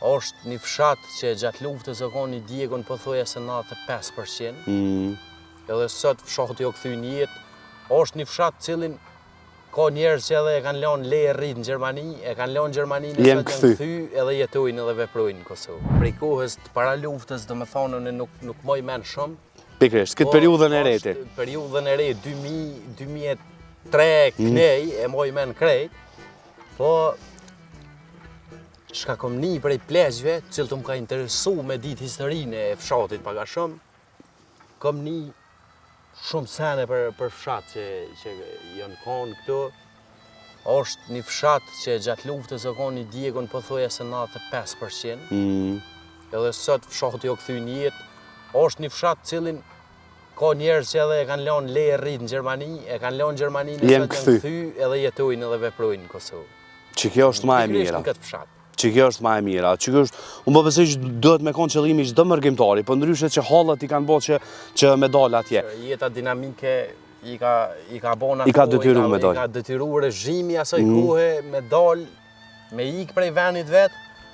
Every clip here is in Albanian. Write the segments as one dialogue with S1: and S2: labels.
S1: është një fshat që gjatë luftës e koni djegon pothuajse 95%. Edhe sot fshati u kthy në jetë. Është një fshat cilin ka njerëz që edhe e kanë lënë leje rrit në Gjermani, e kanë lënë Gjermaninë
S2: Janë kthy
S1: edhe jetojnë edhe veprojnë në Kosovë. Prej kohës të para luftës, domethënë unë nuk moj mend shumë.
S2: Pikërisht, këtë periudhën e reti.
S1: Periudhën e re 2003 knej e moj mend krejt. Po shka kom ni prej pleqve, cilë të më ka interesu me ditë historinë e fshatit paka shumë, kom ni shumë sene për fshat që janë konë këtu. Është një fshat që gjatë luftës e konë një djegon pothuajse 95%. Edhe sot fshati u kthy në jetë. Është një fshat cilin ka njerëz që edhe e kanë lënë leje rrit në Gjermani, e kanë lënë Gjermaninë
S2: janë kthy
S1: edhe jetojnë edhe veprojnë në Kosovë.
S2: Që kjo është më e mira. Që kjo është më e mira. Unë po besoj që duhet me konë qëllimi çdo mërgjimtari, po ndryshe që hallat i kanë bërë që me dal atje.
S1: Jeta dinamike i ka bona
S2: i ka detyru me dal.
S1: I ka detyru regjimi asaj kohe me dal, me ik prej vendit vet,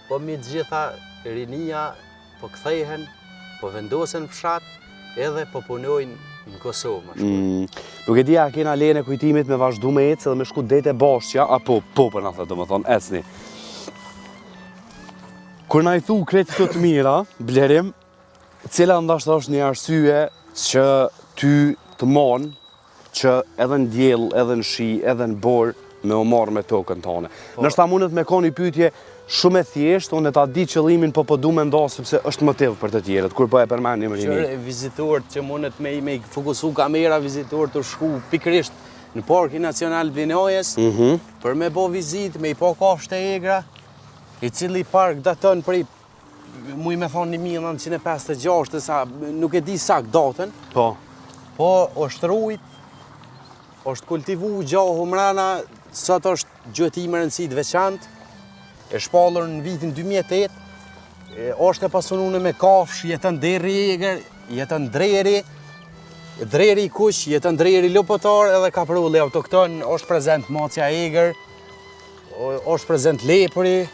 S1: po me të gjitha rinia po kthehen, po vendosen fshat, edhe po punojnë në Kosovë më shkurt.
S2: Nuk e di a kena lejen e kujtimit me vazhdu me ecë edhe me shku dete bashkja, apo po për na thë domethënë ecni. Kur na I thu kretë këto të mira, Blerim, cila ndashta është një arsye që ty të mon që edhe në diell, edhe në shi, edhe në borë me u marrë me tokën tone. Nështë mundet me konë një pyetje shumë e thjeshtë, unë e ta di qëllimin, po du me nda, sepse është motiv për të tjerët, kur po e përmend një mërini.
S1: Qërë vizitorët që mundet me fokusu kamera, vizitorët të shku pikrisht në Parkin Nacional Blinojës, për me bo vizit, me I po kafshët e egra, I cili park daton prej, muj me thonë 1956, sa nuk e di sakt datën, po është rujt, është kultivu gjahu mrena, sot është gjëtim rëndësi të veçantë, e shpallur në vitin 2008, është e pasunune me kafsh, jetën deri eger, jetën dreri I kush, jetën dreri lopotar, edhe kaprulli autokton, është prezent macja eger, është prezent lepri,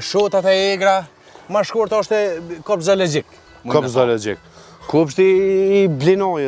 S1: shotat e egra, ma shkurt është kopsh zoologjik.
S2: Kopsh zoologjik. Kopshti I Blinojës.